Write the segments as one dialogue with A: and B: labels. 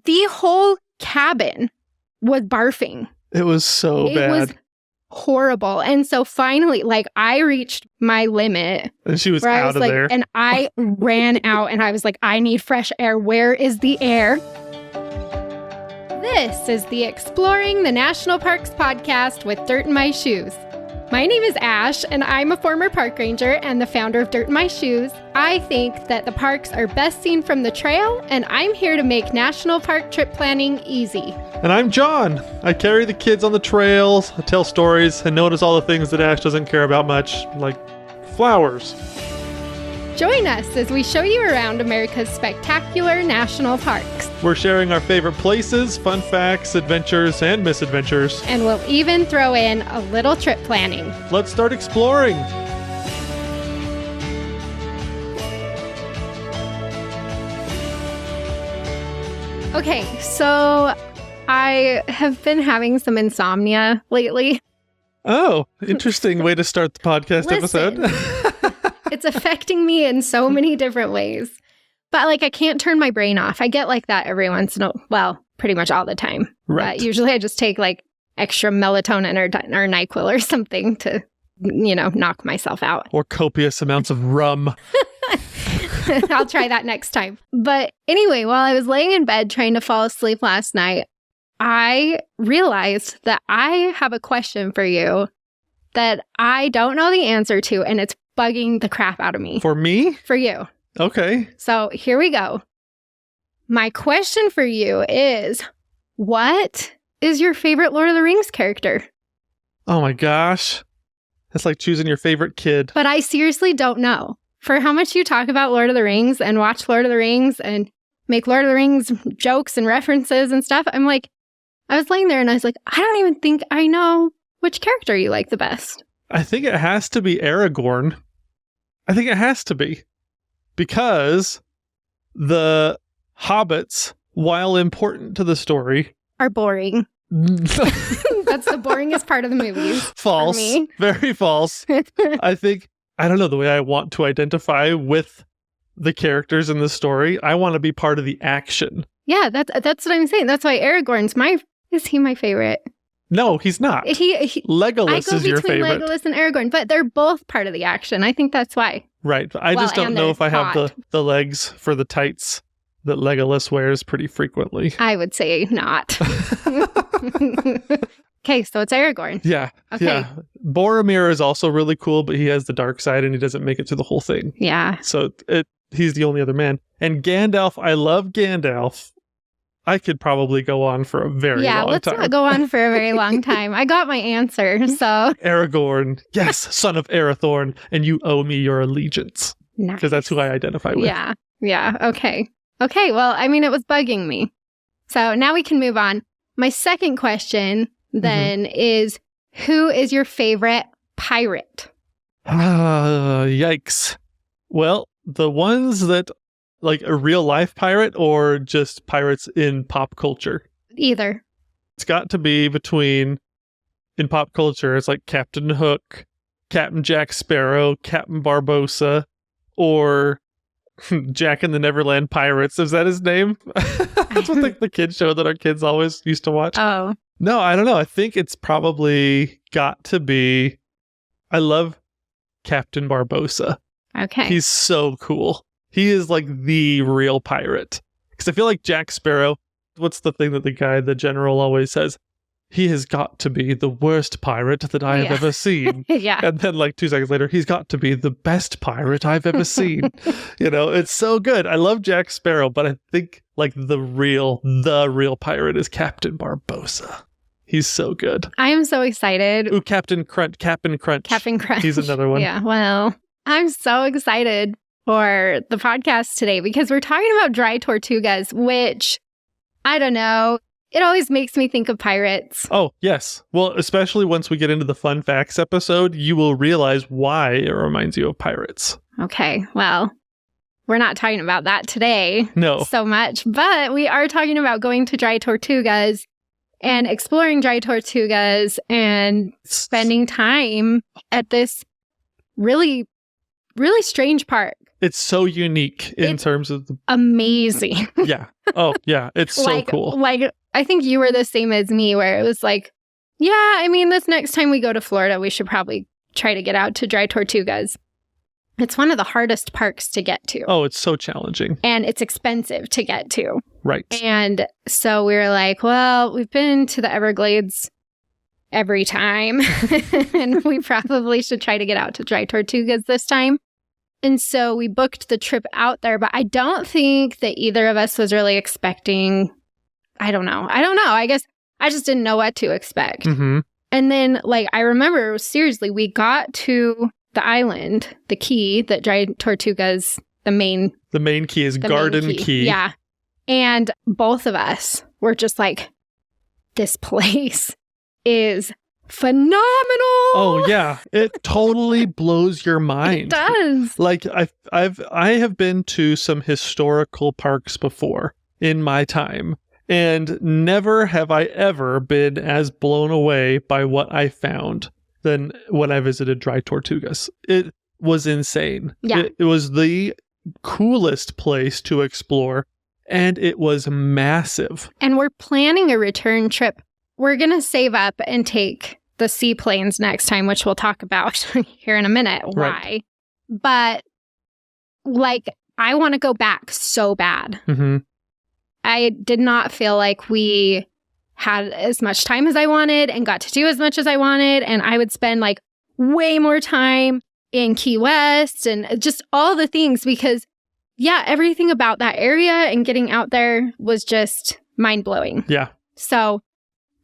A: the whole cabin was barfing.
B: It was so bad. It was
A: horrible. And so finally, like, I reached my limit.
B: And she was out of there.
A: And I ran out and I was like, I need fresh air. Where is the air? This is the Exploring the National Parks podcast with Dirt in My Shoes. My name is Ash, and I'm a former park ranger and the founder of Dirt in My Shoes. I think that the parks are best seen from the trail, and I'm here to make national park trip planning easy.
B: And I'm John. I carry the kids on the trails, I tell stories, and notice all the things that Ash doesn't care about much, like flowers.
A: Join us as we show you around America's spectacular national parks.
B: We're sharing our favorite places, fun facts, adventures, and misadventures.
A: And we'll even throw in a little trip planning.
B: Let's start exploring.
A: Okay, so I have been having some insomnia lately.
B: Oh, interesting way to start the podcast episode.
A: It's affecting me in so many different ways. But, like, I can't turn my brain off. I get like that every once in a while. Well, pretty much all the time.
B: Right.
A: But usually I just take, like, extra melatonin or NyQuil or something to, knock myself out.
B: Or copious amounts of rum.
A: I'll try that next time. But anyway, while I was laying in bed trying to fall asleep last night, I realized that I have a question for you that I don't know the answer to, and it's bugging the crap out of me.
B: For me?
A: For you.
B: Okay.
A: So here we go. My question for you is, what is your favorite Lord of the Rings character?
B: Oh my gosh. That's like choosing your favorite kid.
A: But I seriously don't know. For how much you talk about Lord of the Rings and watch Lord of the Rings and make Lord of the Rings jokes and references and stuff, I'm like, I was laying there and I was like, I don't even think I know which character you like the best.
B: I think it has to be Aragorn. I think it has to be. Because the hobbits, while important to the story,
A: are boring. That's the boringest part of the movies.
B: False.
A: For me.
B: Very false. I don't know, the way I want to identify with the characters in the story, I want to be part of the action.
A: Yeah, that's what I'm saying. That's why Aragorn's is he my favorite?
B: No, he's not. Legolas is your favorite.
A: I go between Legolas and Aragorn, but they're both part of the action. I think that's why.
B: Right. I just don't know if I have the legs for the tights that Legolas wears pretty frequently.
A: I would say not. Okay, so it's Aragorn.
B: Yeah.
A: Okay.
B: Yeah. Boromir is also really cool, but he has the dark side and he doesn't make it through the whole thing.
A: Yeah.
B: So he's the only other man. And Gandalf, I love Gandalf. I could probably go on for a very long time.
A: Yeah, let's not go on for a very long time. I got my answer, so.
B: Aragorn, yes, son of Arathorn, and you owe me your allegiance.
A: Nice.
B: Because that's who I identify with.
A: Yeah, okay. Okay, well, I mean, it was bugging me. So now we can move on. My second question then is, who is your favorite pirate?
B: Yikes. Well, the ones that... Like a real life pirate or just pirates in pop culture?
A: Either.
B: It's got to be between, in pop culture, it's like Captain Hook, Captain Jack Sparrow, Captain Barbossa, or Jack and the Neverland Pirates. Is that his name? That's what the kids show that our kids always used to watch.
A: Oh.
B: No, I don't know. I think it's probably got to be, I love Captain Barbossa.
A: Okay.
B: He's so cool. He is like the real pirate. Because I feel like Jack Sparrow, what's the thing that the general always says? He has got to be the worst pirate that I have ever seen.
A: Yeah.
B: And then like 2 seconds later, he's got to be the best pirate I've ever seen. It's so good. I love Jack Sparrow, but I think like the real pirate is Captain Barbossa. He's so good.
A: I am so excited.
B: Ooh, Captain Crunch.
A: Captain Crunch.
B: He's another one.
A: Yeah, well, I'm so excited for the podcast today because we're talking about Dry Tortugas, which, I don't know, it always makes me think of pirates.
B: Oh, yes. Well, especially once we get into the fun facts episode, you will realize why it reminds you of pirates.
A: Okay, well, we're not talking about that today so much, but we are talking about going to Dry Tortugas and exploring Dry Tortugas and spending time at this really, really strange park.
B: It's so unique in terms of the...
A: Amazing.
B: Yeah. Oh, yeah. It's so cool.
A: Like, I think you were the same as me, where it was like, yeah, I mean, this next time we go to Florida, we should probably try to get out to Dry Tortugas. It's one of the hardest parks to get to.
B: Oh, it's so challenging.
A: And it's expensive to get to.
B: Right.
A: And so we were like, well, we've been to the Everglades every time, and we probably should try to get out to Dry Tortugas this time. And so we booked the trip out there, but I don't think that either of us was really expecting, I don't know. I guess I just didn't know what to expect.
B: Mm-hmm.
A: And then, like, I remember, seriously, we got to the island, the key that Dry Tortugas, the main
B: key is Garden Key.
A: Yeah. And both of us were just like, this place is phenomenal.
B: Oh yeah, it totally blows your mind.
A: It does.
B: Like I have been to some historical parks before in my time, and never have I ever been as blown away by what I found than when I visited Dry Tortugas. It was insane.
A: Yeah.
B: It was the coolest place to explore, and it was massive.
A: And we're planning a return trip. We're going to save up and take the seaplanes next time, which we'll talk about here in a minute. Why?
B: Right.
A: But, like, I want to go back so bad.
B: Mm-hmm.
A: I did not feel like we had as much time as I wanted and got to do as much as I wanted. And I would spend, like, way more time in Key West and just all the things because, yeah, everything about that area and getting out there was just mind-blowing.
B: Yeah.
A: So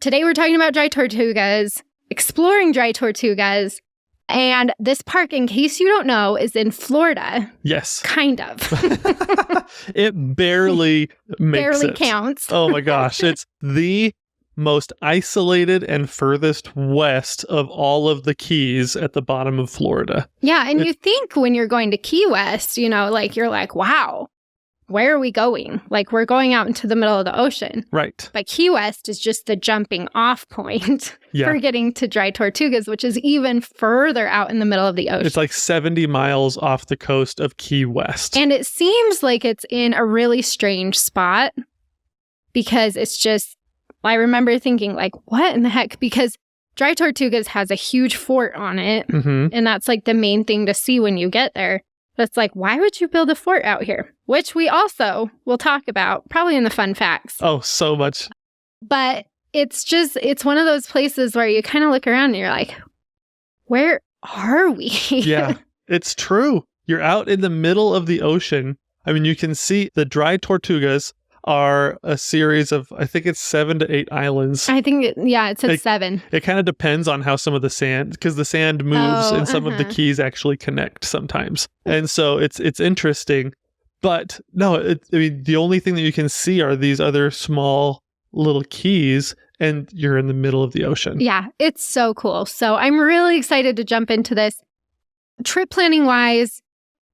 A: today we're talking about Dry Tortugas, exploring Dry Tortugas, and this park, in case you don't know, is in Florida.
B: Yes.
A: Kind of.
B: It barely makes
A: Barely
B: it.
A: counts.
B: Oh my gosh. It's the most isolated and furthest west of all of the keys at the bottom of Florida.
A: Yeah, and you think when you're going to Key West, you know, like you're like, wow, where are we going? Like we're going out into the middle of the ocean.
B: Right.
A: But Key West is just the jumping off point
B: Yeah.
A: for getting to Dry Tortugas, which is even further out in the middle of the ocean.
B: It's like 70 miles off the coast of Key West.
A: And it seems like it's in a really strange spot because it's just, I remember thinking like, what in the heck? Because Dry Tortugas has a huge fort on it.
B: Mm-hmm.
A: And that's like the main thing to see when you get there. But it's like, why would you build a fort out here? Which we also will talk about probably in the fun facts.
B: Oh, so much.
A: But it's one of those places where you kind of look around and you're like, where are we?
B: Yeah, it's true. You're out in the middle of the ocean. I mean, you can see the Dry Tortugas are a series of, I think it's 7 to 8 islands.
A: I think, it said 7.
B: It kind of depends on how some of the sand, because the sand moves and some of the keys actually connect sometimes. And so it's interesting. But no, I mean, the only thing that you can see are these other small little keys, and you're in the middle of the ocean.
A: Yeah, it's so cool. So I'm really excited to jump into this. Trip planning wise,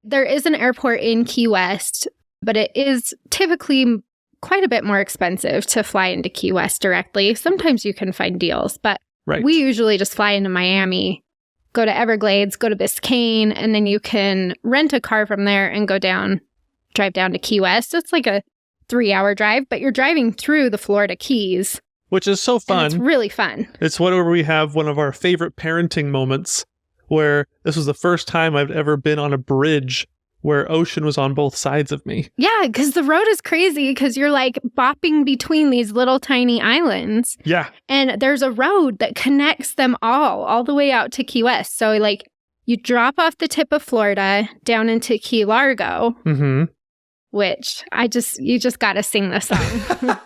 A: there is an airport in Key West, but it is typically quite a bit more expensive to fly into Key West directly. Sometimes you can find deals, but we usually just fly into Miami, go to Everglades, go to Biscayne, and then you can rent a car from there and drive down to Key West. It's like a 3-hour drive, but you're driving through the Florida Keys.
B: Which is so fun.
A: It's really fun.
B: It's whenever we have one of our favorite parenting moments where this was the first time I've ever been on a bridge where ocean was on both sides of me.
A: Yeah, because the road is crazy because you're like bopping between these little tiny islands.
B: Yeah.
A: And there's a road that connects them all the way out to Key West. So like you drop off the tip of Florida down into Key Largo, which you just got to sing the song.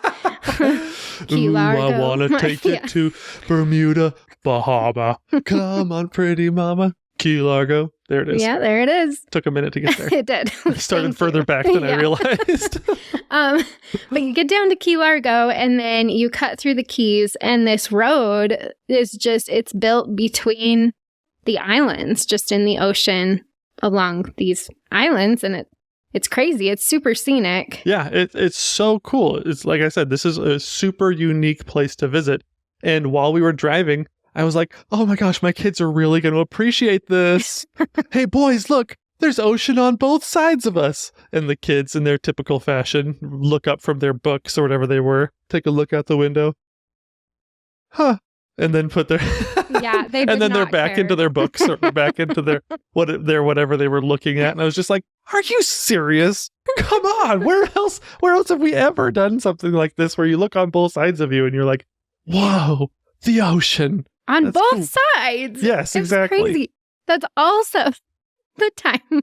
A: Key Largo.
B: I want to take it to Bermuda, Bahama. Come on, pretty mama. Key Largo. There it is.
A: Yeah, there it is.
B: Took a minute to get there.
A: It did.
B: I started further back than I realized.
A: But you get down to Key Largo and then you cut through the Keys, and this road is it's built between the islands, just in the ocean along these islands, and it's crazy. It's super scenic.
B: Yeah, it's so cool. It's like I said, this is a super unique place to visit. And while we were driving, I was like, oh my gosh, my kids are really going to appreciate this. Hey, boys, look, there's ocean on both sides of us. And the kids, in their typical fashion, look up from their books or whatever they were, take a look out the window. Huh. And then put their
A: Yeah, they did
B: and then they're
A: not
B: back
A: care.
B: into their books or back into their whatever they were looking at. And I was just like, are you serious? Come on. Where else have we ever done something like this where you look on both sides of you and you're like, whoa, the ocean.
A: On
B: That's
A: both
B: cool.
A: sides.
B: Yes,
A: It's
B: exactly.
A: crazy. That's also the time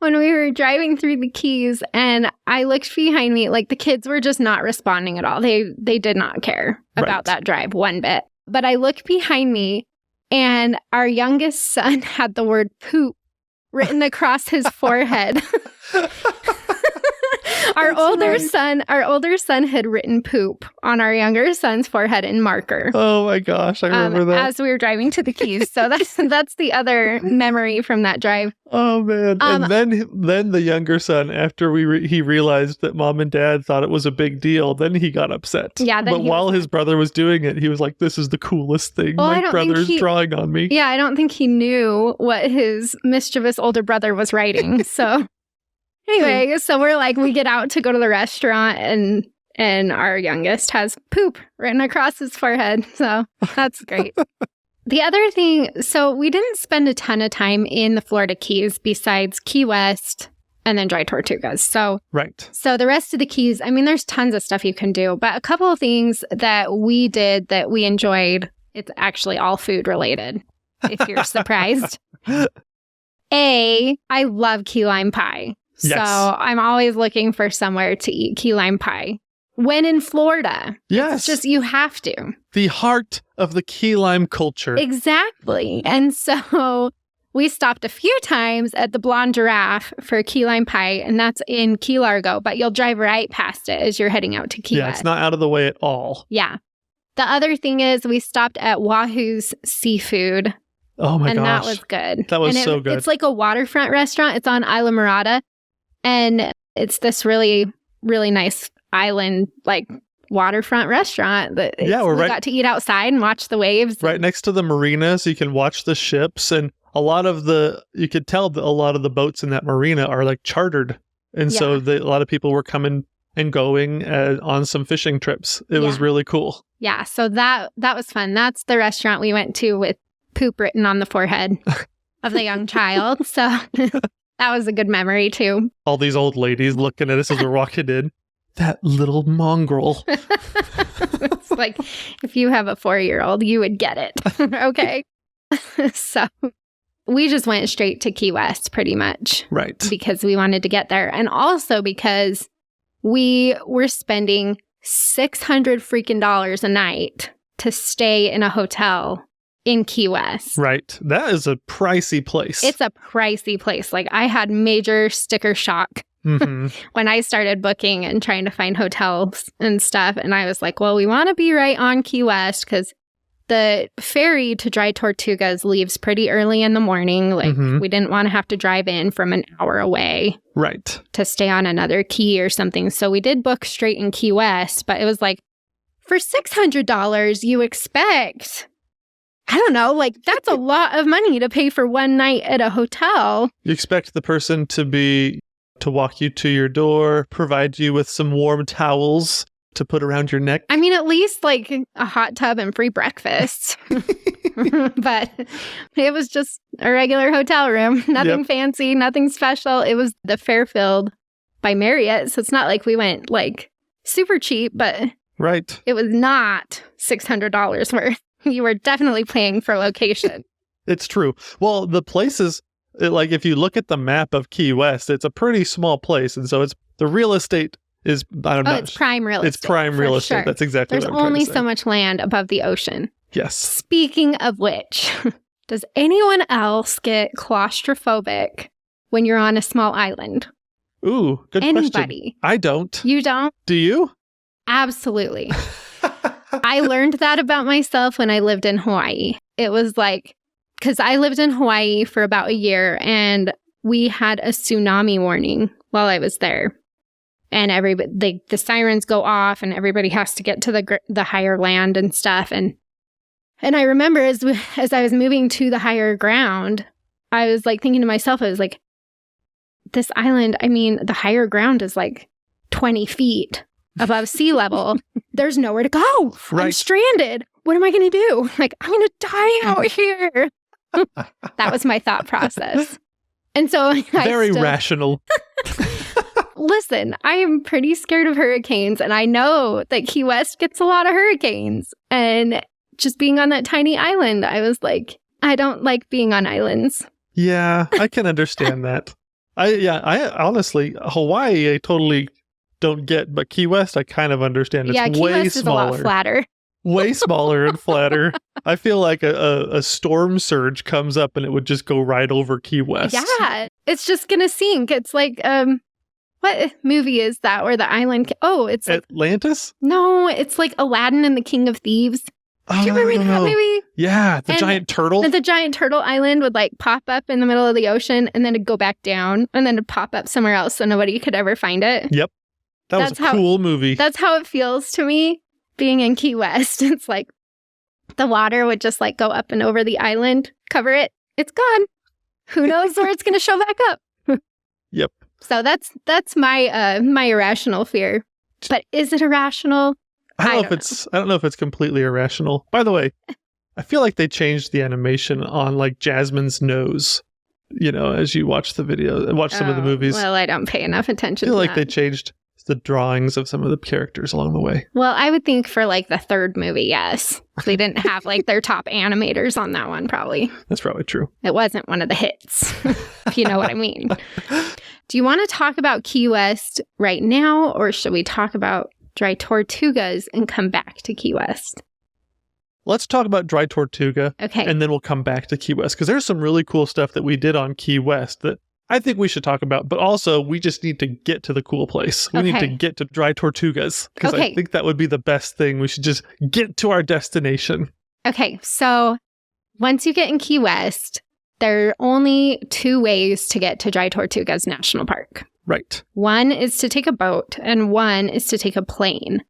A: when we were driving through the Keys and I looked behind me, like the kids were just not responding at all. They did not care about that drive one bit. But I looked behind me and our youngest son had the word poop written across his forehead. Our older son had written poop on our younger son's forehead in marker.
B: Oh my gosh, I remember that.
A: As we were driving to the Keys. So that's the other memory from that drive.
B: Oh man. And then the younger son, after he realized that mom and dad thought it was a big deal, then he got upset.
A: Yeah.
B: But while his brother was doing it, he was like, this is the coolest thing.
A: Well,
B: My brother's drawing on me.
A: Yeah, I don't think he knew what his mischievous older brother was writing. So anyway, so we're like, we get out to go to the restaurant and our youngest has poop written across his forehead. So that's great. The other thing, so we didn't spend a ton of time in the Florida Keys besides Key West and then Dry Tortugas. So the rest of the Keys, I mean, there's tons of stuff you can do, but a couple of things that we did that we enjoyed, it's actually all food related, if you're surprised. I love key lime pie.
B: Yes.
A: So I'm always looking for somewhere to eat key lime pie. When in Florida.
B: Yes.
A: It's just, you have to.
B: The heart of the key lime culture.
A: Exactly. And so we stopped a few times at the Blonde Giraffe for key lime pie, and that's in Key Largo, but you'll drive right past it as you're heading out to Key West.
B: It's not out of the way at all.
A: Yeah. The other thing is we stopped at Wahoo's Seafood.
B: Oh my gosh.
A: And that was good.
B: That was so good.
A: It's like a waterfront restaurant. It's on Isla Mirada. And it's this really, really nice island, like waterfront restaurant. We got to eat outside and watch the waves.
B: Right next to the marina, so you can watch the ships. And you could tell that a lot of the boats in that marina are like chartered. And so a lot of people were coming and going on some fishing trips. It was really cool.
A: Yeah, so that was fun. That's the restaurant we went to with poop written on the forehead of the young child. So that was a good memory too.
B: All these old ladies looking at us as we're walking in. That little mongrel.
A: It's like, if you have a 4-year-old, you would get it. Okay. So we just went straight to Key West pretty much.
B: Right.
A: Because we wanted to get there. And also because we were spending $600 freaking a night to stay in a hotel in Key West.
B: Right. That is a pricey place.
A: It's a pricey place. Like, I had major sticker shock when I started booking and trying to find hotels and stuff. And I was like, well, we want to be right on Key West because the ferry to Dry Tortugas leaves pretty early in the morning. Like, we didn't want to have to drive in from an hour away.
B: Right.
A: To stay on another key or something. So we did book straight in Key West, but it was like, for $600, you expect, I don't know, like, that's a lot of money to pay for one night at a hotel.
B: You expect the person to walk you to your door, provide you with some warm towels to put around your neck.
A: I mean, at least like a hot tub and free breakfast. But it was just a regular hotel room. Nothing fancy, nothing special. It was the Fairfield by Marriott. So it's not like we went like super cheap, but it was not $600 worth. You were definitely paying for location.
B: It's true. Well, the places, like if you look at the map of Key West, it's a pretty small place. And so the real estate is, I don't know.
A: It's prime real estate.
B: It's prime real estate. Sure. That's exactly what I'm trying to say.
A: There's only so much land above the ocean.
B: Yes.
A: Speaking of which, does anyone else get claustrophobic when you're on a small island?
B: Ooh, good question.
A: Anybody?
B: I don't.
A: You don't?
B: Do you?
A: Absolutely. I learned that about myself when I lived in Hawaii. It was like, because I lived in Hawaii for about a year and we had a tsunami warning while I was there. And the sirens go off and everybody has to get to the higher land and stuff. And I remember as I was moving to the higher ground, I was like thinking to myself, I was like, this island, I mean, the higher ground is like 20 feet above sea level. There's nowhere to go.
B: Right.
A: I'm stranded. What am I going to do? Like, I'm going to die out here. That was my thought process. And so
B: Very rational.
A: Listen, I am pretty scared of hurricanes, and I know that Key West gets a lot of hurricanes. And just being on that tiny island, I was like, I don't like being on islands.
B: Yeah, I can understand that. I honestly, Hawaii, I totally don't get, but Key West, I kind of understand. It's
A: Key
B: way
A: West
B: smaller.
A: is a lot flatter.
B: Way smaller and flatter. I feel like a storm surge comes up and it would just go right over Key West.
A: Yeah, it's just gonna sink. It's like, what movie is that where the island? It's like,
B: Atlantis?
A: no, it's like Aladdin and the King of Thieves. Do you remember that movie?
B: Yeah, the giant turtle.
A: The giant turtle island would like pop up in the middle of the ocean and then it'd go back down and then it'd pop up somewhere else so nobody could ever find it.
B: Yep. That was a cool movie.
A: That's how it feels to me being in Key West. It's like the water would just like go up and over the island, cover it. It's gone. Who knows where it's going to show back up?
B: Yep.
A: So that's my my irrational fear. But is it irrational?
B: I don't know if it's completely irrational. By the way, I feel like they changed the animation on like Jasmine's nose. You know, as you watch the video and watch some of the movies.
A: Well, I don't pay enough attention.
B: I feel
A: to
B: like
A: that.
B: they changed the drawings of some of the characters along the way.
A: Well, I would think for like the third movie, yes. They didn't have like their top animators on that one, probably.
B: That's probably true.
A: It wasn't one of the hits, if you know what I mean. Do you want to talk about Key West right now, or should we talk about Dry Tortugas and come back to Key West?
B: Let's talk about Dry Tortuga.
A: Okay.
B: And then we'll come back to Key West, because there's some really cool stuff that we did on Key West that I think we should talk about, but also we just need to get to the cool place. We need to get to Dry Tortugas, because I think that would be the best thing. We should just get to our destination.
A: Okay, so once you get in Key West, there are only two ways to get to Dry Tortugas National Park.
B: Right.
A: One is to take a boat, and one is to take a plane.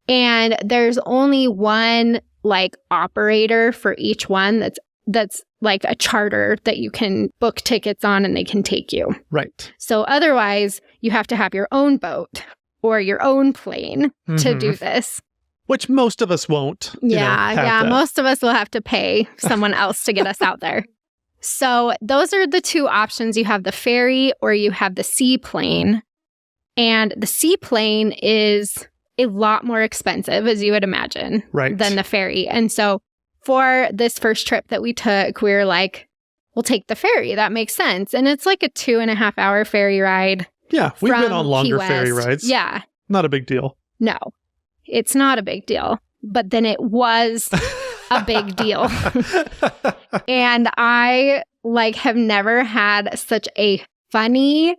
A: And there's only one like operator for each one that's like a charter that you can book tickets on and they can take you.
B: Right.
A: So otherwise, you have to have your own boat or your own plane to do this.
B: Which most of us won't.
A: Most of us will have to pay someone else to get us out there. So those are the two options. You have the ferry or you have the seaplane. And the seaplane is a lot more expensive, as you would imagine, than the ferry. And so for this first trip that we took, we were like, we'll take the ferry. That makes sense. And it's like a 2.5 hour ferry ride.
B: Yeah, we've been on longer ferry rides.
A: Yeah.
B: Not a big deal.
A: No, it's not a big deal. But then it was a big deal. And I have never had such a funny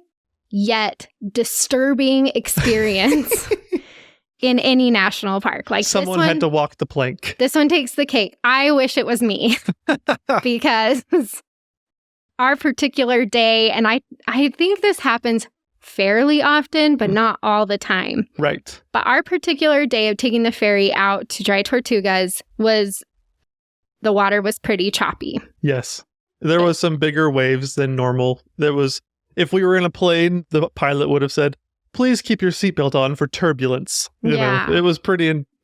A: yet disturbing experience in any national park. Like
B: someone had to walk the plank.
A: This one takes the cake. I wish it was me because our particular day, and I think this happens fairly often, but not all the time.
B: Right.
A: But our particular day of taking the ferry out to Dry Tortugas the water was pretty choppy.
B: Yes. There was some bigger waves than normal. If we were in a plane, the pilot would have said, please keep your seatbelt on for turbulence. You know, it was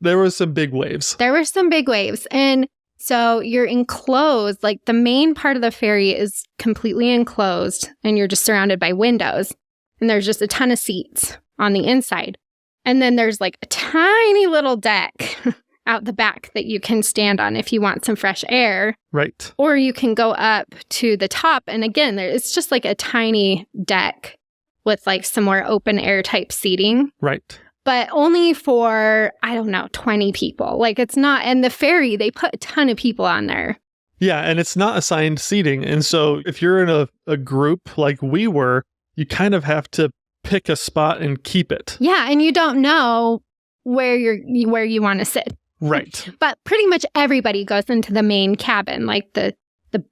B: there was some big waves.
A: There were some big waves. And so you're enclosed, like the main part of the ferry is completely enclosed and you're just surrounded by windows. And there's just a ton of seats on the inside. And then there's like a tiny little deck out the back that you can stand on if you want some fresh air.
B: Right.
A: Or you can go up to the top. And again, it's just like a tiny deck with like some more open air type seating.
B: Right.
A: But only for, 20 people. Like it's not, and the ferry, they put a ton of people on there.
B: Yeah, and it's not assigned seating. And so if you're in a group like we were, you kind of have to pick a spot and keep it.
A: Yeah, and you don't know where you want to sit.
B: Right.
A: But pretty much everybody goes into the main cabin, like the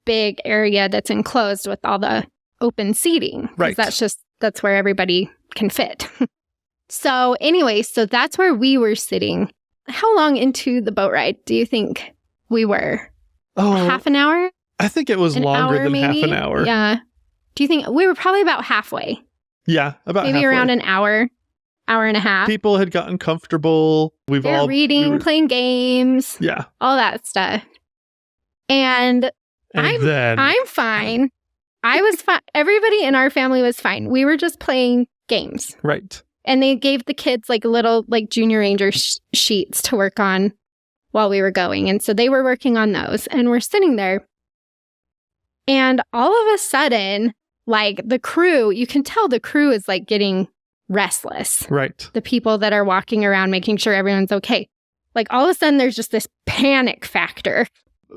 A: big area that's enclosed with all the open seating.
B: Right.
A: That's where everybody can fit. So anyway, that's where we were sitting. How long into the boat ride do you think we were?
B: Oh,
A: half an hour?
B: I think it was longer than
A: maybe?
B: half an hour.
A: Yeah. Do you think we were probably about halfway?
B: Yeah, about
A: maybe
B: halfway.
A: Around an hour and a half.
B: People had gotten comfortable.
A: They're reading, playing games.
B: Yeah.
A: All that stuff. And I'm fine. I was fine. Everybody in our family was fine. We were just playing games.
B: Right.
A: And they gave the kids like little like junior ranger sheets to work on while we were going. And so they were working on those. And we're sitting there. And all of a sudden, like the crew, you can tell the crew is like getting restless.
B: Right.
A: The people that are walking around making sure everyone's okay. Like all of a sudden, there's just this panic factor.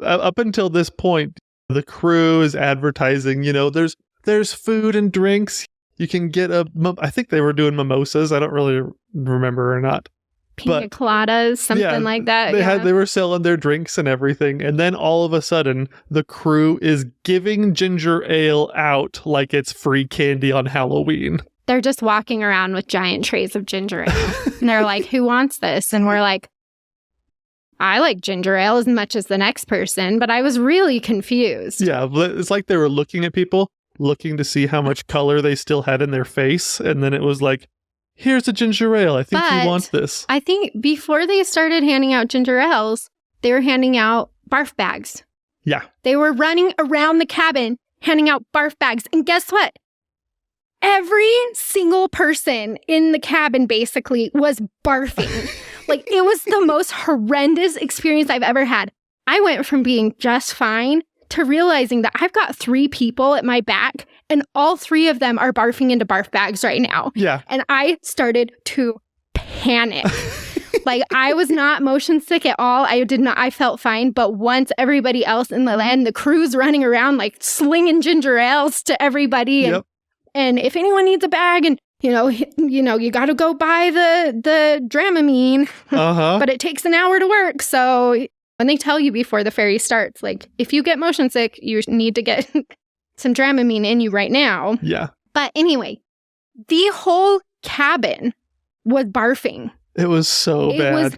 B: Up until this point, the crew is advertising, there's food and drinks. You can get I think they were doing mimosas. I don't really remember or not.
A: Pina coladas, something like that.
B: They were selling their drinks and everything. And then all of a sudden, the crew is giving ginger ale out like it's free candy on Halloween.
A: They're just walking around with giant trays of ginger ale. And they're like, who wants this? And we're like, I like ginger ale as much as the next person, but I was really confused.
B: Yeah, it's like they were looking at people, looking to see how much color they still had in their face. And then it was like, here's a ginger ale. I think you want this.
A: I think before they started handing out ginger ales, they were handing out barf bags.
B: Yeah.
A: They were running around the cabin handing out barf bags. And guess what? Every single person in the cabin basically was barfing. Like, it was the most horrendous experience I've ever had. I went from being just fine to realizing that I've got 3 people at my back and all 3 of them are barfing into barf bags right now.
B: Yeah.
A: And I started to panic. Like, I was not motion sick at all. I felt fine. But once everybody else in the land, the crew's running around like slinging ginger ales to everybody. And if anyone needs a bag and, you got to go buy the Dramamine.
B: Uh-huh.
A: But it takes an hour to work. So when they tell you before the ferry starts, like, if you get motion sick, you need to get some Dramamine in you right now.
B: Yeah.
A: But anyway, the whole cabin was barfing.
B: It was so bad.
A: It was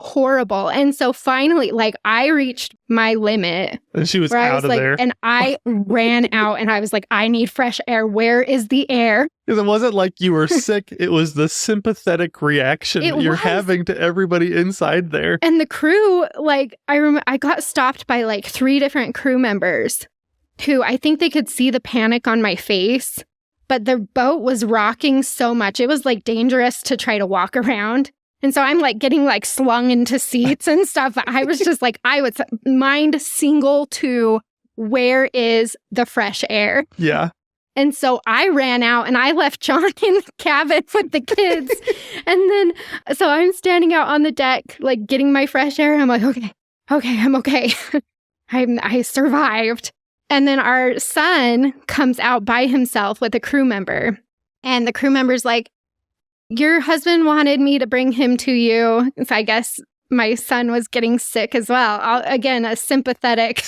A: horrible. And so finally, like, I reached my limit.
B: And she was out of there.
A: And I ran out and I was like, I need fresh air. Where is the air?
B: Because it wasn't like you were sick. It was the sympathetic reaction that you're having to everybody inside there.
A: And the crew, like, I got stopped by like 3 different crew members who I think they could see the panic on my face. But the boat was rocking so much. It was like dangerous to try to walk around. And so I'm like getting like slung into seats and stuff. I was just like, I was mind single to where is the fresh air?
B: Yeah.
A: And so I ran out and I left John in the cabin with the kids. And then, so I'm standing out on the deck, like getting my fresh air. And I'm like, okay, I'm okay. I survived. And then our son comes out by himself with a crew member. And the crew member's like, your husband wanted me to bring him to you. So I guess my son was getting sick as well. Again, a sympathetic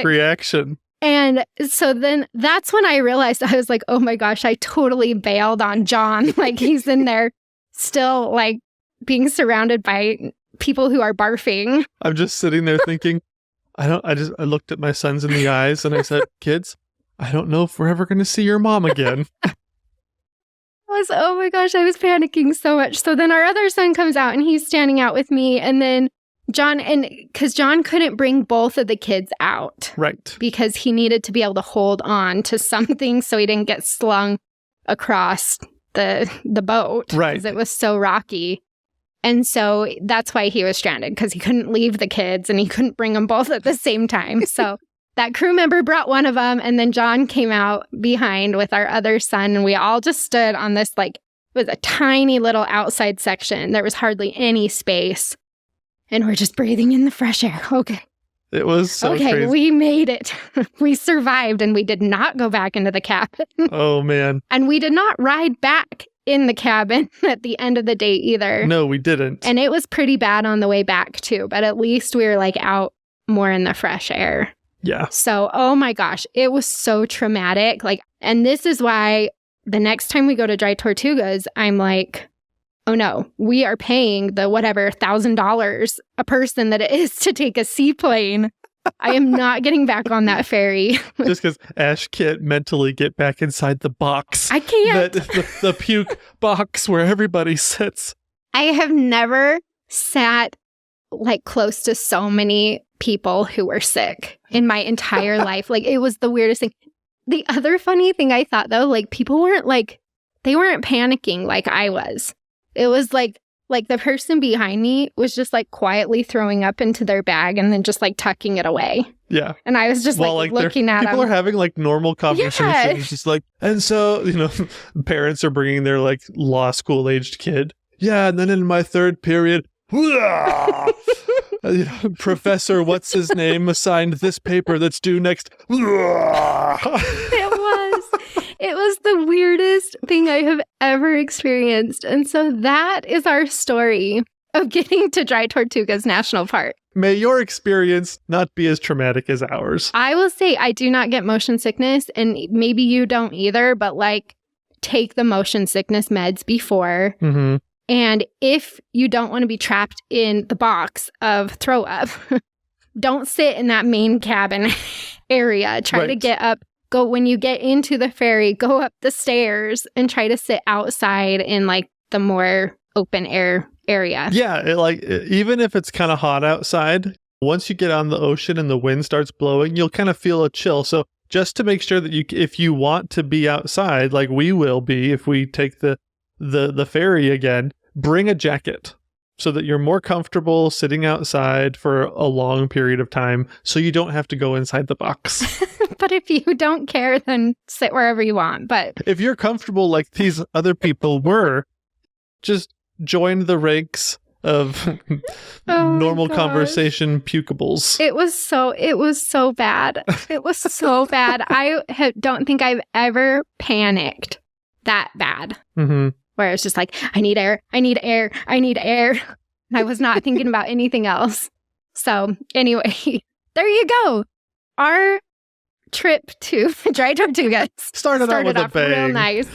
B: reaction.
A: And so then that's when I realized, I was like, oh my gosh, I totally bailed on John. Like, he's in there still like being surrounded by people who are barfing. I'm
B: just sitting there thinking, I looked at my sons in the eyes and I said, kids, I don't know if we're ever going to see your mom again.
A: Oh my gosh, I was panicking so much. So then our other son comes out and he's standing out with me. And then because John couldn't bring both of the kids out.
B: Right.
A: Because he needed to be able to hold on to something so he didn't get slung across the boat.
B: Right.
A: Because it was so rocky. And so that's why he was stranded, because he couldn't leave the kids and he couldn't bring them both at the same time. So that crew member brought one of them, and then John came out behind with our other son, and we all just stood on this, like, it was a tiny little outside section. There was hardly any space, and we're just breathing in the fresh air. Okay.
B: It was so crazy.
A: We made it. We survived, and we did not go back into the cabin.
B: Oh, man.
A: And we did not ride back in the cabin at the end of the day either.
B: No, we didn't.
A: And it was pretty bad on the way back, too, but at least we were, like, out more in the fresh air.
B: Yeah.
A: So, oh my gosh, it was so traumatic. Like, and this is why the next time we go to Dry Tortugas, I'm like, oh no, we are paying the whatever $1,000 a person that it is to take a seaplane I am not getting back on that ferry.
B: Just because Ash can't mentally get back inside the box.
A: I can't.
B: The puke box where everybody sits.
A: I have never sat like close to so many people who were sick in my entire life. Like, it was the weirdest thing. The other funny thing I thought, though, like, people weren't they weren't panicking like I was. It was like the person behind me was just like quietly throwing up into their bag and then just like tucking it away.
B: Yeah.
A: And I was just like looking at them.
B: People are having like normal conversations.
A: Yeah.
B: Just like, and so, parents are bringing their like law school aged kid. Yeah. And then in my third period, Professor, what's his name, assigned this paper that's due next.
A: It was the weirdest thing I have ever experienced. And so that is our story of getting to Dry Tortugas National Park.
B: May your experience not be as traumatic as ours.
A: I will say I do not get motion sickness, and maybe you don't either, but like, take the motion sickness meds before.
B: Mm-hmm.
A: And if you don't want to be trapped in the box of throw up, don't sit in that main cabin area. Try to get up. Go when you get into the ferry, go up the stairs and try to sit outside in like the more open air area.
B: Yeah, even if it's kind of hot outside, once you get on the ocean and the wind starts blowing, you'll kind of feel a chill. So just to make sure that if you want to be outside, like we will be if we take the ferry again, bring a jacket so that you're more comfortable sitting outside for a long period of time so you don't have to go inside the box.
A: But if you don't care, then sit wherever you want. But
B: if you're comfortable like these other people were, just join the ranks of normal conversation pukables.
A: It was so bad. It was so bad. I don't think I've ever panicked that bad.
B: Mm-hmm.
A: Where it's just like, I need air, I need air, I need air. And I was not thinking about anything else. So anyway, there you go. Our trip to Dry Tortugas
B: started out with a bang.
A: Real nice.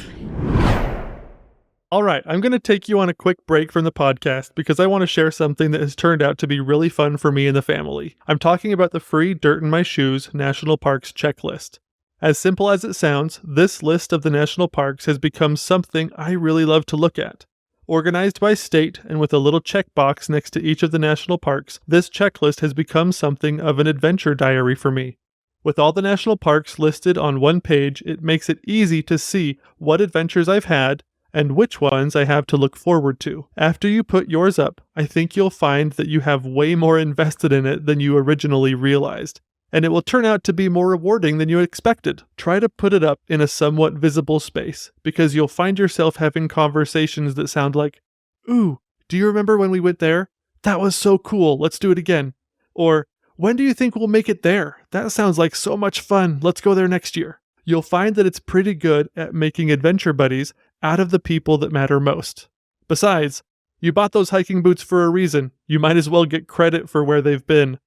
B: All right, I'm going to take you on a quick break from the podcast because I want to share something that has turned out to be really fun for me and the family. I'm talking about the free Dirt in My Shoes National Parks checklist. As simple as it sounds, this list of the national parks has become something I really love to look at. Organized by state and with a little checkbox next to each of the national parks, this checklist has become something of an adventure diary for me. With all the national parks listed on one page, it makes it easy to see what adventures I've had and which ones I have to look forward to. After you put yours up, I think you'll find that you have way more invested in it than you originally realized. And it will turn out to be more rewarding than you expected. Try to put it up in a somewhat visible space, because you'll find yourself having conversations that sound like, "Ooh, do you remember when we went there? That was so cool, let's do it again." Or, "When do you think we'll make it there? That sounds like so much fun, let's go there next year." You'll find that it's pretty good at making adventure buddies out of the people that matter most. Besides, you bought those hiking boots for a reason. You might as well get credit for where they've been.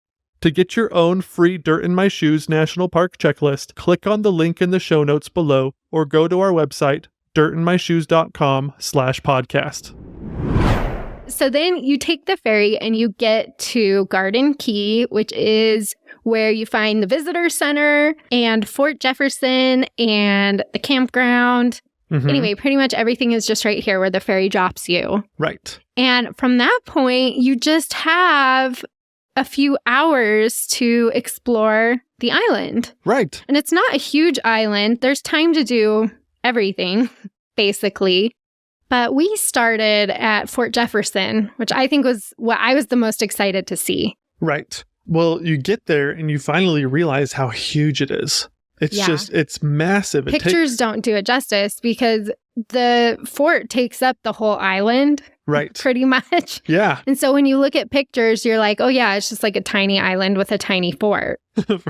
B: To get your own free Dirt in My Shoes National Park checklist, click on the link in the show notes below or go to our website, dirtinmyshoes.com/podcast.
A: So then you take the ferry and you get to Garden Key, which is where you find the visitor center and Fort Jefferson and the campground. Mm-hmm. Anyway, pretty much everything is just right here where the ferry drops you.
B: Right.
A: And from that point, you just have a few hours to explore the island.
B: Right.
A: And it's not a huge island. There's time to do everything, basically. But we started at Fort Jefferson, which I think was what I was the most excited to see.
B: Right. Well, you get there and you finally realize how huge it is. It's massive.
A: Pictures don't do it justice because the fort takes up the whole island.
B: Right.
A: Pretty much.
B: Yeah.
A: And so when you look at pictures, you're like, oh yeah, it's just like a tiny island with a tiny fort.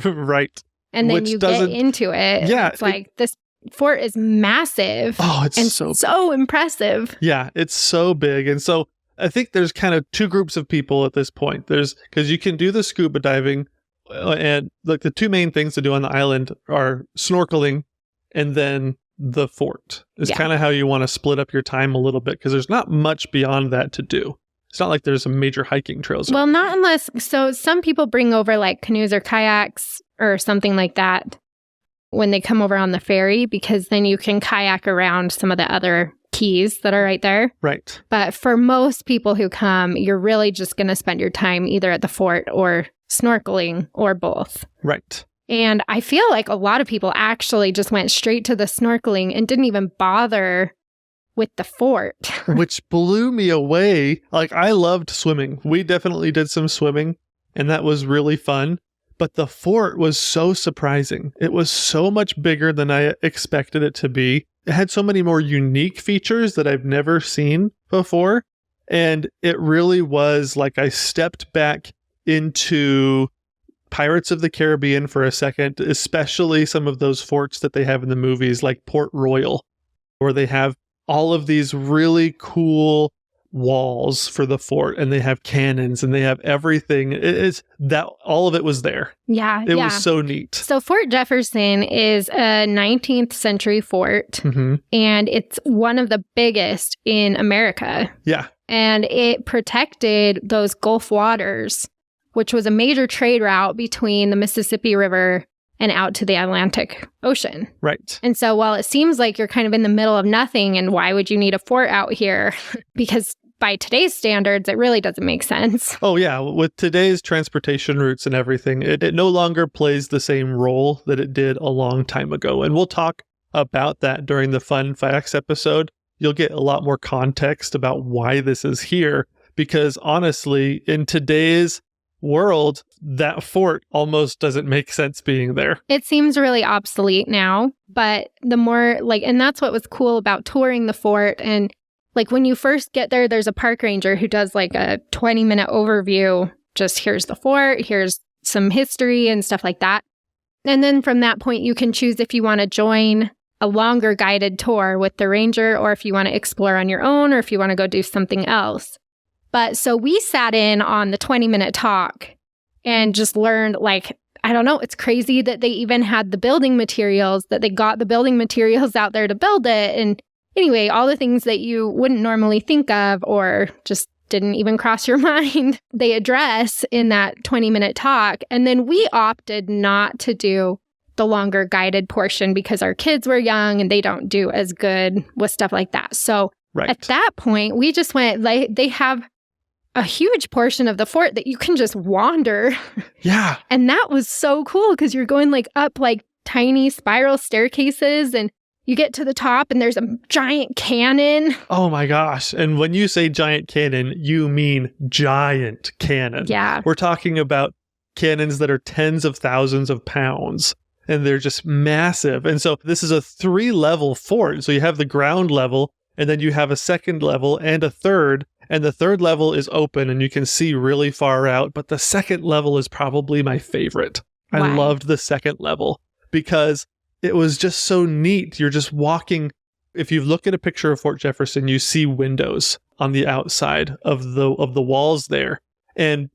B: Right.
A: And then you get into it. Yeah. It's like this fort is massive.
B: Oh, it's
A: so impressive.
B: Yeah, it's so big. And so I think there's kind of two groups of people at this point. Because you can do the scuba diving, and like the two main things to do on the island are snorkeling and then the fort. Is kind of how you want to split up your time a little bit, because there's not much beyond that to do. It's not like there's some major hiking trails.
A: Well, not unless, so some people bring over like canoes or kayaks or something like that when they come over on the ferry, because then you can kayak around some of the other keys that are right there.
B: Right.
A: But for most people who come, you're really just going to spend your time either at the fort or snorkeling or both.
B: Right.
A: And I feel like a lot of people actually just went straight to the snorkeling and didn't even bother with the fort.
B: Which blew me away. Like, I loved swimming. We definitely did some swimming, and that was really fun. But the fort was so surprising. It was so much bigger than I expected it to be. It had so many more unique features that I've never seen before. And it really was like I stepped back into Pirates of the Caribbean for a second, especially some of those forts that they have in the movies, like Port Royal, where they have all of these really cool walls for the fort, and they have cannons, and they have everything. It's that all of it was there.
A: Yeah.
B: It was so neat.
A: So Fort Jefferson is a 19th century fort, and it's one of the biggest in America.
B: Yeah.
A: And it protected those Gulf waters, which was a major trade route between the Mississippi River and out to the Atlantic Ocean.
B: Right.
A: And so while it seems like you're kind of in the middle of nothing, and why would you need a fort out here? Because by today's standards, it really doesn't make sense.
B: Oh, yeah. With today's transportation routes and everything, it no longer plays the same role that it did a long time ago. And we'll talk about that during the Fun Facts episode. You'll get a lot more context about why this is here. Because honestly, in today's world, that fort almost doesn't make sense being there.
A: It seems really obsolete now, but the more and that's what was cool about touring the fort. And like when you first get there, there's a park ranger who does like a 20-minute overview. Just here's the fort, here's some history and stuff like that. And then from that point, you can choose if you want to join a longer guided tour with the ranger, or if you want to explore on your own, or if you want to go do something else. But so we sat in on the 20-minute talk and just learned, I don't know, it's crazy that they even had the building materials, that they got the building materials out there to build it. And anyway, all the things that you wouldn't normally think of or just didn't even cross your mind, they address in that 20-minute talk. And then we opted not to do the longer guided portion because our kids were young and they don't do as good with stuff like that. So at that point, we just went, they have a huge portion of the fort that you can just wander.
B: Yeah.
A: And that was so cool because you're going up tiny spiral staircases, and you get to the top and there's a giant cannon.
B: Oh my gosh. And when you say giant cannon, you mean giant cannon.
A: Yeah.
B: We're talking about cannons that are tens of thousands of pounds, and they're just massive. And so this is a 3-level fort. So you have the ground level, and then you have a second level and a third. And the third level is open and you can see really far out. But the second level is probably my favorite.
A: Why?
B: I loved the second level because it was just so neat. You're just walking. If you look at a picture of Fort Jefferson, you see windows on the outside of the walls there. And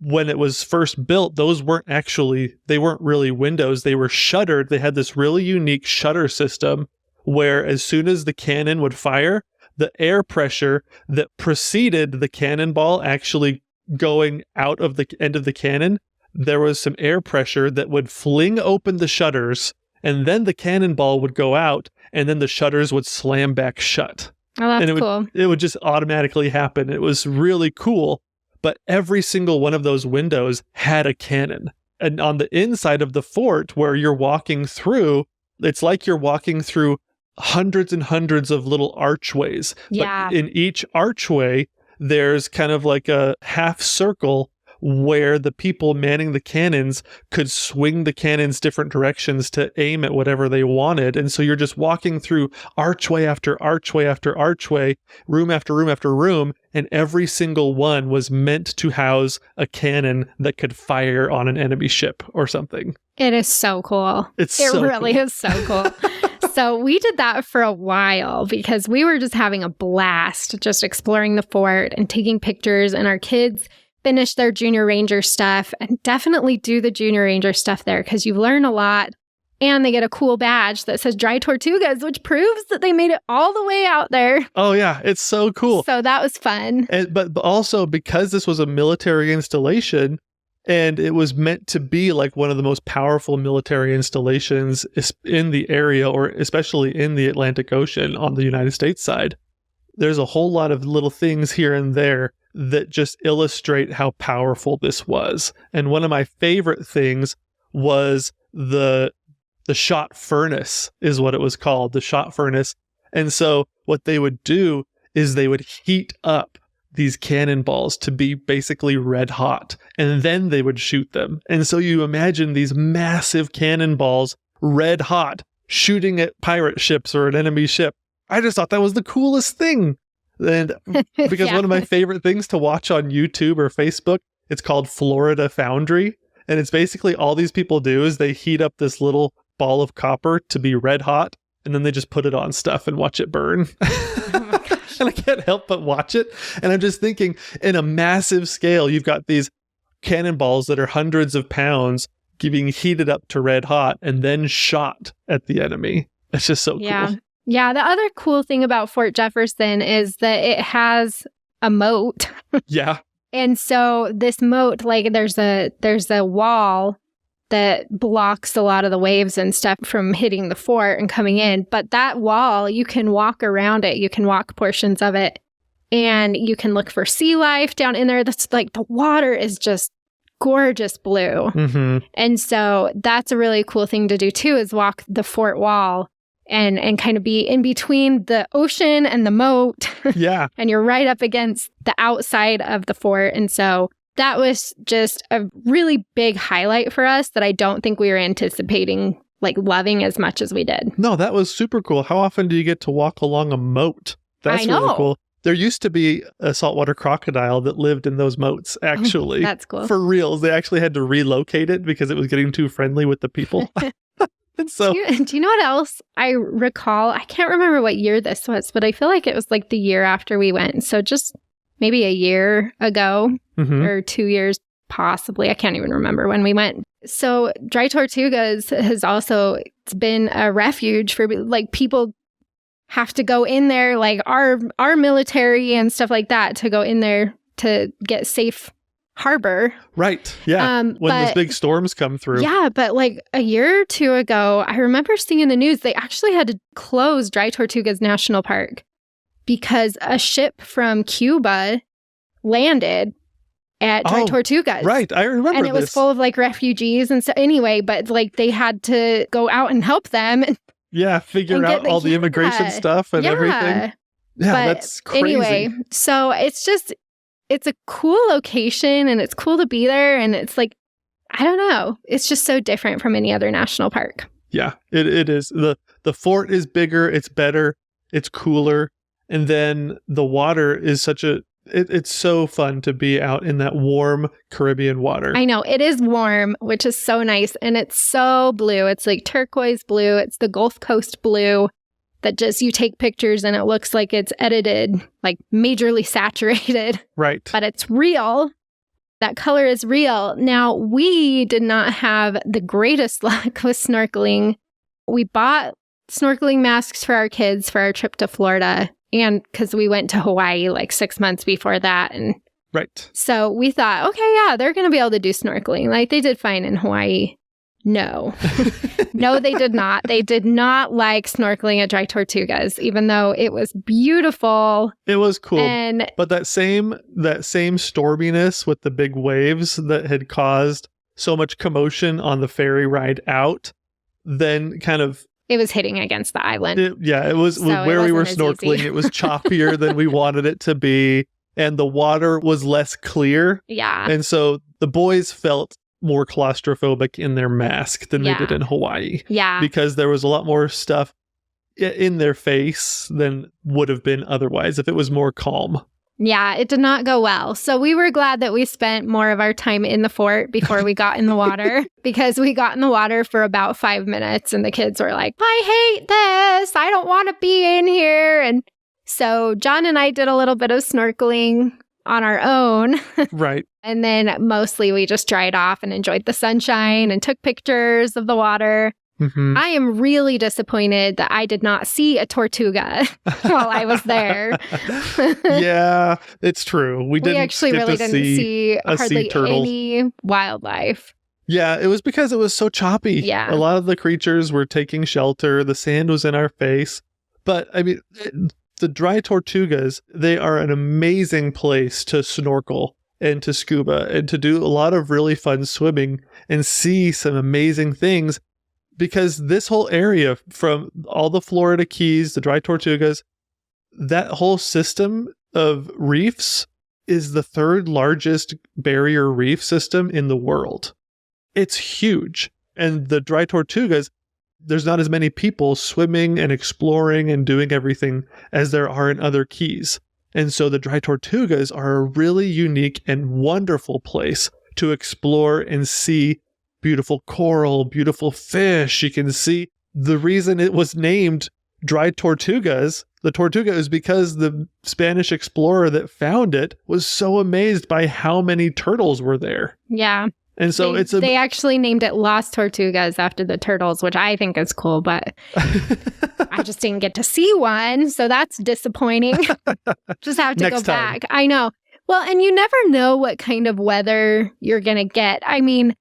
B: when it was first built, they weren't really windows. They were shuttered. They had this really unique shutter system where as soon as the cannon would fire, the air pressure that preceded the cannonball actually going out of the end of the cannon, there was some air pressure that would fling open the shutters, and then the cannonball would go out, and then the shutters would slam back shut.
A: Oh, that's
B: and
A: cool.
B: It would just automatically happen. It was really cool, but every single one of those windows had a cannon. And on the inside of the fort where you're walking through, it's like you're walking through hundreds and hundreds of little archways.
A: Yeah.
B: But in each archway, there's kind of like a half circle where the people manning the cannons could swing the cannons different directions to aim at whatever they wanted. And so you're just walking through archway after archway after archway, room after room after room, and every single one was meant to house a cannon that could fire on an enemy ship or something.
A: It is so cool.
B: It
A: really is so cool. So we did that for a while because we were just having a blast just exploring the fort and taking pictures, and our kids finished their junior ranger stuff. And definitely do the junior ranger stuff there because you learn a lot. And they get a cool badge that says Dry Tortugas, which proves that they made it all the way out there.
B: Oh, yeah. It's so cool.
A: So that was fun.
B: But also, because this was a military installation, and it was meant to be like one of the most powerful military installations in the area, or especially in the Atlantic Ocean on the United States side, there's a whole lot of little things here and there that just illustrate how powerful this was. And one of my favorite things was the shot furnace is what it was called, the shot furnace. And so what they would do is they would heat up these cannonballs to be basically red hot, and then they would shoot them. And so you imagine these massive cannonballs, red hot, shooting at pirate ships or an enemy ship. I just thought that was the coolest thing. And because one of my favorite things to watch on YouTube or Facebook, it's called Florida Foundry. And it's basically all these people do is they heat up this little ball of copper to be red hot, and then they just put it on stuff and watch it burn. Oh my gosh. And I can't help but watch it. And I'm just thinking, in a massive scale, you've got these cannonballs that are hundreds of pounds being heated up to red hot and then shot at the enemy. It's just so cool.
A: Yeah, the other cool thing about Fort Jefferson is that it has a moat.
B: Yeah.
A: And so this moat, like there's a wall that blocks a lot of the waves and stuff from hitting the fort and coming in. But that wall, you can walk around it. You can walk portions of it. And you can look for sea life down in there. That's like, the water is just gorgeous blue. Mm-hmm. And so that's a really cool thing to do too, is walk the fort wall and kind of be in between the ocean and the moat.
B: Yeah. And
A: you're right up against the outside of the fort. And so that was just a really big highlight for us that I don't think we were anticipating, like, loving as much as we did.
B: No, that was super cool. How often do you get to walk along a moat? That's really cool. There used to be a saltwater crocodile that lived in those moats, actually.
A: That's cool.
B: For reals. They actually had to relocate it because it was getting too friendly with the people. And so,
A: do you know what else I recall? I can't remember what year this was, but I feel like it was like the year after we went. So just maybe a year ago or 2 years, possibly. I can't even remember when we went. So Dry Tortugas has also been a refuge for, like, people have to go in there, like our military and stuff like that, to go in there to get safe harbor.
B: Right. Yeah. When those big storms come through.
A: Yeah. But like a year or two ago, I remember seeing in the news, they actually had to close Dry Tortugas National Park because a ship from Cuba landed at Dry Tortugas.
B: Right. I remember
A: And it was full of like refugees and so anyway, but like they had to go out and help them.
B: Yeah. Figure out all the immigration stuff and everything. Yeah. But that's crazy.
A: Anyway, so it's a cool location and it's cool to be there. And it's like, I don't know. It's just so different from any other national park.
B: Yeah, it is. The fort is bigger. It's better. It's cooler. And then the water is it's so fun to be out in that warm Caribbean water.
A: I know. It is warm, which is so nice. And it's so blue. It's like turquoise blue. It's the Gulf Coast blue that just, you take pictures and it looks like it's edited, like majorly saturated.
B: Right.
A: But it's real. That color is real. Now, we did not have the greatest luck with snorkeling. We bought snorkeling masks for our kids for our trip to Florida, and because we went to Hawaii like 6 months before that. And
B: right.
A: So we thought, okay, yeah, they're going to be able to do snorkeling. Like they did fine in Hawaii. No. No, they did not. They did not like snorkeling at Dry Tortugas, even though it was beautiful.
B: It was cool. But that same storminess with the big waves that had caused so much commotion on the ferry ride out, then kind of...
A: It was hitting against the island.
B: It was where we were snorkeling. It was choppier than we wanted it to be. And the water was less clear.
A: Yeah.
B: And so the boys felt more claustrophobic in their mask than they did in Hawaii.
A: Yeah.
B: Because there was a lot more stuff in their face than would have been otherwise if it was more calm.
A: Yeah, it did not go well. So we were glad that we spent more of our time in the fort before we got in the water, because we got in the water for about 5 minutes and the kids were like, I hate this. I don't want to be in here. And so John and I did a little bit of snorkeling on our own.
B: Right.
A: And then mostly we just dried off and enjoyed the sunshine and took pictures of the water.
B: Mm-hmm.
A: I am really disappointed that I did not see a tortuga while I was there.
B: Yeah, it's true. We
A: actually really didn't see hardly
B: sea turtle.
A: any wildlife.
B: Yeah, it was because it was so choppy.
A: Yeah.
B: A lot of the creatures were taking shelter. The sand was in our face. But, I mean, the Dry Tortugas, they are an amazing place to snorkel and to scuba and to do a lot of really fun swimming and see some amazing things. Because this whole area, from all the Florida Keys, the Dry Tortugas, that whole system of reefs is the third largest barrier reef system in the world. It's huge. And the Dry Tortugas, there's not as many people swimming and exploring and doing everything as there are in other keys. And so the Dry Tortugas are a really unique and wonderful place to explore and see beautiful coral, beautiful fish. You can see the reason it was named Dry Tortugas. The Tortuga is because the Spanish explorer that found it was so amazed by how many turtles were there.
A: Yeah.
B: And so
A: they actually named it Las Tortugas after the turtles, which I think is cool, but I just didn't get to see one. So that's disappointing. Just have to go back. I know. Well, and you never know what kind of weather you're going to get. I mean,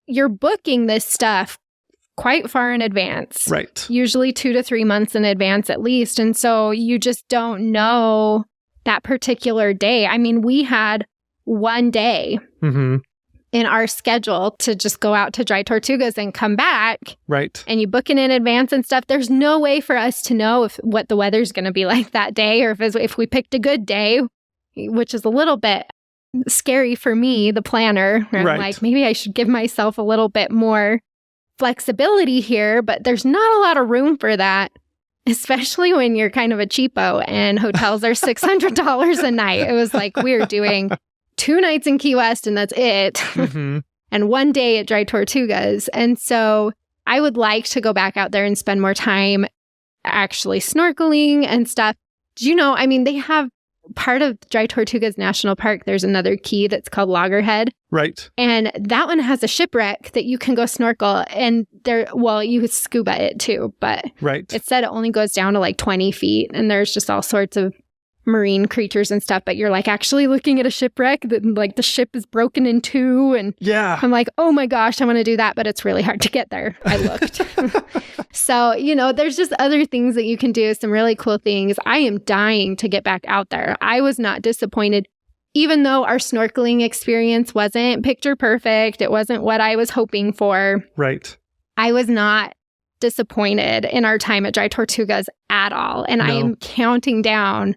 A: you're booking this stuff quite far in advance.
B: Right.
A: Usually 2 to 3 months in advance at least. And so you just don't know that particular day. I mean, we had one day in our schedule to just go out to Dry Tortugas and come back.
B: Right.
A: And you book it in advance and stuff. There's no way for us to know what the weather's going to be like that day, or if we picked a good day, which is a little bit scary for me, the planner. I'm like, maybe I should give myself a little bit more flexibility here, but there's not a lot of room for that, especially when you're kind of a cheapo and hotels are $600 a night. It was like we were doing 2 nights in Key West and that's it. And one day at Dry Tortugas. And so I would like to go back out there and spend more time actually snorkeling and stuff. Do you know, I mean, they have part of Dry Tortugas National Park, there's another key that's called Loggerhead.
B: Right.
A: And that one has a shipwreck that you can go snorkel. And you could scuba it too, but it said it only goes down to like 20 feet. And there's just all sorts of marine creatures and stuff, but you're like actually looking at a shipwreck that like the ship is broken in two. And I'm like, oh my gosh, I want to do that, but it's really hard to get there. I looked. So, there's just other things that you can do, some really cool things. I am dying to get back out there. I was not disappointed, even though our snorkeling experience wasn't picture perfect. It wasn't what I was hoping for.
B: Right.
A: I was not disappointed in our time at Dry Tortugas at all. And I am counting down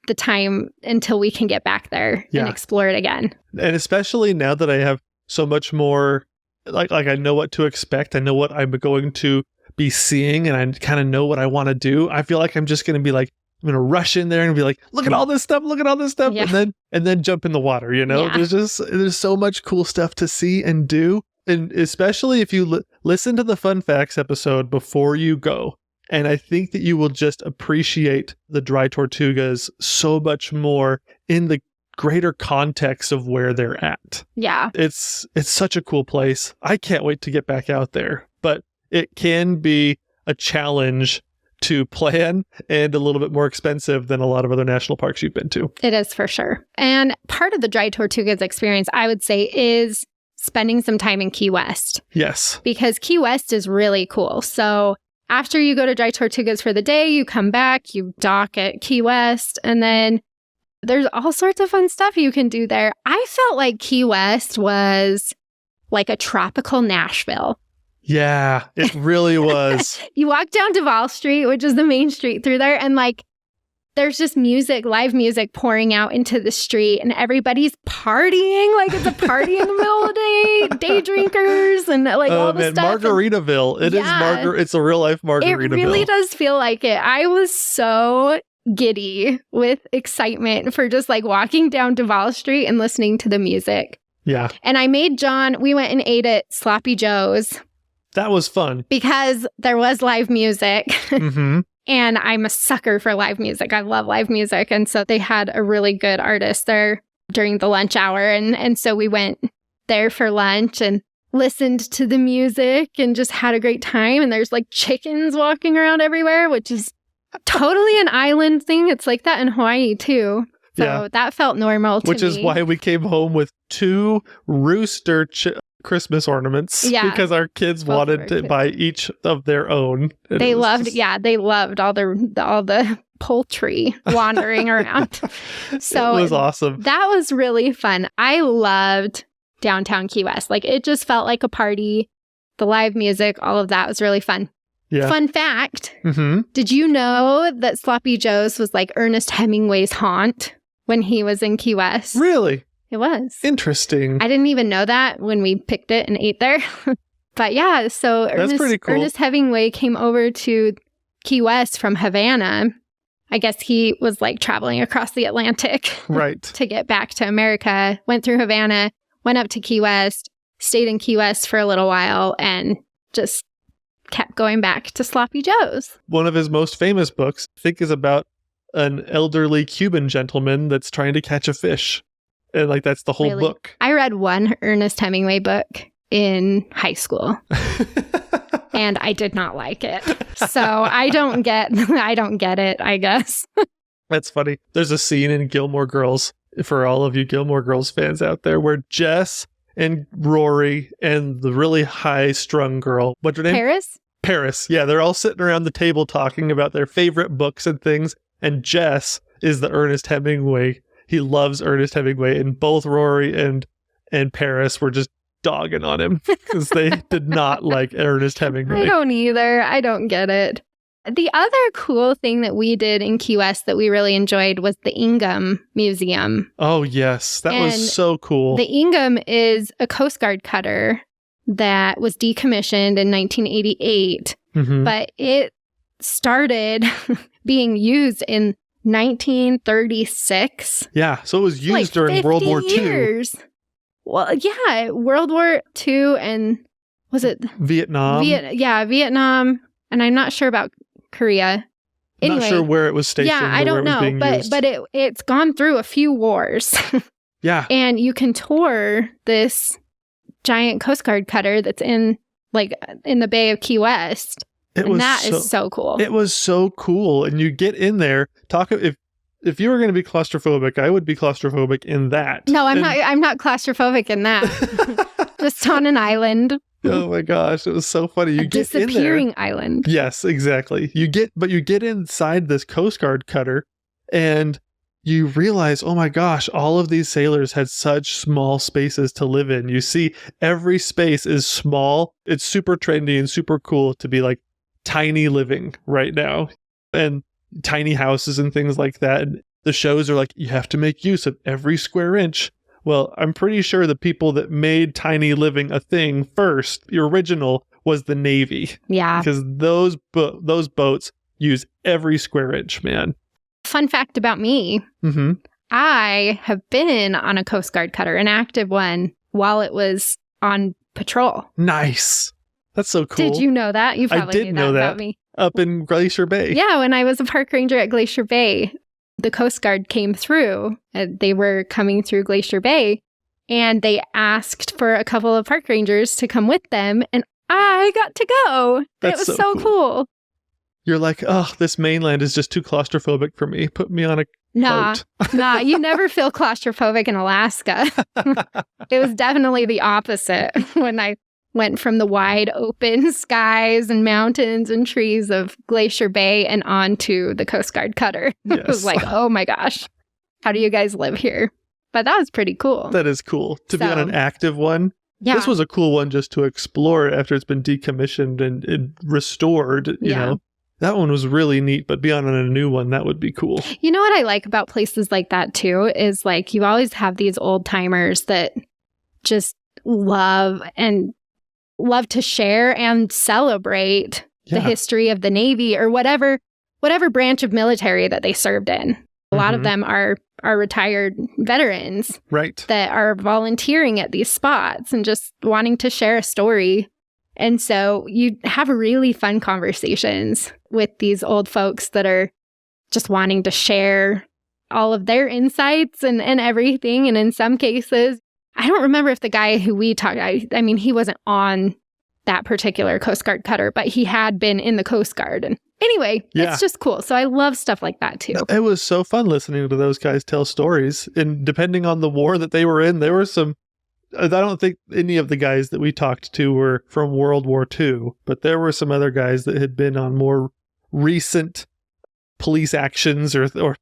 A: the time until we can get back there and explore it again.
B: And especially now that I have so much more, like I know what to expect. I know what I'm going to be seeing, and I kind of know what I want to do. I feel like I'm just going to be like, I'm going to rush in there and be like, look at all this stuff, and then jump in the water. There's so much cool stuff to see and do. And especially if you listen to the fun facts episode before you go. And I think that you will just appreciate the Dry Tortugas so much more in the greater context of where they're at.
A: Yeah.
B: It's such a cool place. I can't wait to get back out there. But it can be a challenge to plan and a little bit more expensive than a lot of other national parks you've been to.
A: It is for sure. And part of the Dry Tortugas experience, I would say, is spending some time in Key West.
B: Yes.
A: Because Key West is really cool. So after you go to Dry Tortugas for the day, you come back, you dock at Key West, and then there's all sorts of fun stuff you can do there. I felt like Key West was like a tropical Nashville.
B: Yeah, it really was.
A: You walk down Duval Street, which is the main street through there, and like there's just music, live music pouring out into the street, and everybody's partying like it's a party in the middle of the day. Day drinkers and like all the stuff.
B: Margaritaville. It's a real life Margaritaville.
A: It really does feel like it. I was so giddy with excitement for just like walking down Duval Street and listening to the music.
B: Yeah.
A: And I made John, we went and ate at Sloppy Joe's.
B: That was fun.
A: Because there was live music.
B: Mm-hmm.
A: And I'm a sucker for live music. I love live music. And so they had a really good artist there during the lunch hour. And so we went there for lunch and listened to the music and just had a great time. And there's like chickens walking around everywhere, which is totally an island thing. It's like that in Hawaii too. So that felt normal to me.
B: Which is why we came home with 2 rooster Christmas ornaments.
A: Yeah.
B: Because our kids wanted to buy each of their own.
A: They loved all the poultry wandering around. So
B: it was awesome.
A: That was really fun. I loved downtown Key West. Like, it just felt like a party. The live music, all of that was really fun.
B: Yeah.
A: Fun fact. Did you know that Sloppy Joe's was like Ernest Hemingway's haunt when he was in Key West?
B: Really?
A: It was.
B: Interesting.
A: I didn't even know that when we picked it and ate there. But yeah, so
B: pretty cool.
A: Ernest Hemingway came over to Key West from Havana. I guess he was like traveling across the Atlantic to get back to America. Went through Havana, went up to Key West, stayed in Key West for a little while, and just kept going back to Sloppy Joe's.
B: One of his most famous books, I think, is about an elderly Cuban gentleman that's trying to catch a fish. And like, that's the whole book.
A: I read one Ernest Hemingway book in high school. And I did not like it. So I don't get it, I guess.
B: That's funny. There's a scene in Gilmore Girls, for all of you Gilmore Girls fans out there, where Jess and Rory and the really high-strung girl, what's her name? Paris. Yeah, they're all sitting around the table talking about their favorite books and things. And Jess is the Ernest Hemingway. He loves Ernest Hemingway. And both Rory and Paris were just dogging on him because they did not like Ernest Hemingway.
A: I don't either. I don't get it. The other cool thing that we did in Key West that we really enjoyed was the Ingham Museum.
B: Oh, yes. That was so cool.
A: The Ingham is a Coast Guard cutter that was decommissioned in 1988, but it started being used in 1936.
B: Yeah, so it was used during World War II.
A: Well, yeah, World War II and was it
B: Vietnam?
A: Vietnam, and I'm not sure about Korea. Anyway,
B: not sure where it was stationed.
A: Yeah, I don't know, but it's gone through a few wars.
B: Yeah,
A: and you can tour this giant Coast Guard cutter that's in the Bay of Key West. That is so cool.
B: It was so cool, and you get in there. If you were going to be claustrophobic, I would be claustrophobic in that.
A: No, I'm not. I'm not claustrophobic in that. Just on an island.
B: Oh my gosh, it was so funny. You get in there.
A: Disappearing island.
B: Yes, exactly. You get inside this Coast Guard cutter, and you realize, oh my gosh, all of these sailors had such small spaces to live in. You see, every space is small. It's super trendy and super cool to be like tiny living right now, and tiny houses and things like that. And the shows are like, you have to make use of every square inch. Well, I'm pretty sure the people that made tiny living a thing first, the original, was the Navy.
A: Yeah.
B: Because those boats use every square inch, man.
A: Fun fact about me. I have been on a Coast Guard cutter, an active one, while it was on patrol.
B: Nice. That's so cool.
A: Did you know that? You probably knew that about me.
B: Up in Glacier Bay.
A: Yeah, when I was a park ranger at Glacier Bay, the Coast Guard came through. They were coming through Glacier Bay, and they asked for a couple of park rangers to come with them, and I got to go. It was so cool.
B: You're like, oh, this mainland is just too claustrophobic for me. Put me on a boat.
A: Nah, you never feel claustrophobic in Alaska. It was definitely the opposite when I went from the wide open skies and mountains and trees of Glacier Bay and onto the Coast Guard cutter. Yes. It was like, oh my gosh, how do you guys live here? But that was pretty cool.
B: That is cool. To be on an active one.
A: Yeah.
B: This was a cool one just to explore it after it's been decommissioned and restored, you know. That one was really neat, but be on a new one, that would be cool.
A: You know what I like about places like that too is like you always have these old timers that just love to share and celebrate the history of the Navy or whatever branch of military that they served in. A lot of them are retired veterans,
B: right,
A: that are volunteering at these spots and just wanting to share a story. And so you have really fun conversations with these old folks that are just wanting to share all of their insights and everything. And in some cases, I don't remember if the guy who we talked, I mean, he wasn't on that particular Coast Guard cutter, but he had been in the Coast Guard. And anyway, it's just cool. So I love stuff like that too.
B: It was so fun listening to those guys tell stories. And depending on the war that they were in, there were some, I don't think any of the guys that we talked to were from World War II, but there were some other guys that had been on more recent police actions or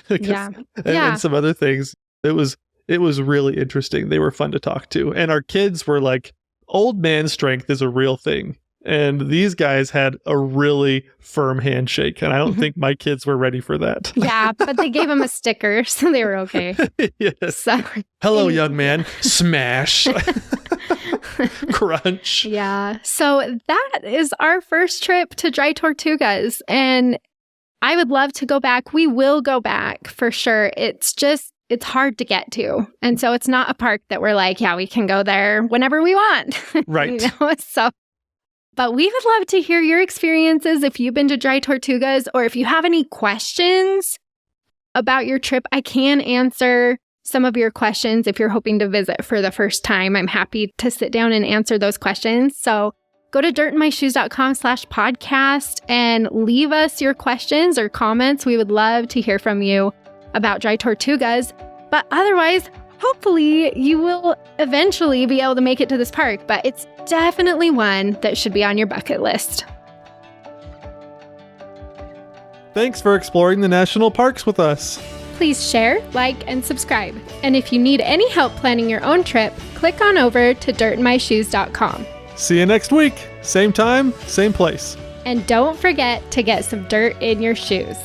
B: and some other things. It was really interesting. They were fun to talk to. And our kids were like, old man strength is a real thing. And these guys had a really firm handshake. And I don't think my kids were ready for that.
A: Yeah, but they gave him a sticker, so they were okay.
B: Yes. So, hello, young man. Smash. Crunch.
A: Yeah. So that is our first trip to Dry Tortugas. And I would love to go back. We will go back for sure. It's hard to get to. And so it's not a park that we're like, yeah, we can go there whenever we want.
B: Right.
A: But we would love to hear your experiences if you've been to Dry Tortugas, or if you have any questions about your trip. I can answer some of your questions if you're hoping to visit for the first time. I'm happy to sit down and answer those questions. So go to dirtandmyshoes.com/podcast and leave us your questions or comments. We would love to hear from you about Dry Tortugas. But otherwise, hopefully you will eventually be able to make it to this park. But it's definitely one that should be on your bucket list.
B: Thanks for exploring the national parks with us.
A: Please share, like, and subscribe. And if you need any help planning your own trip, click on over to dirtandmyshoes.com.
B: See you next week. Same time, same place.
A: And don't forget to get some dirt in your shoes.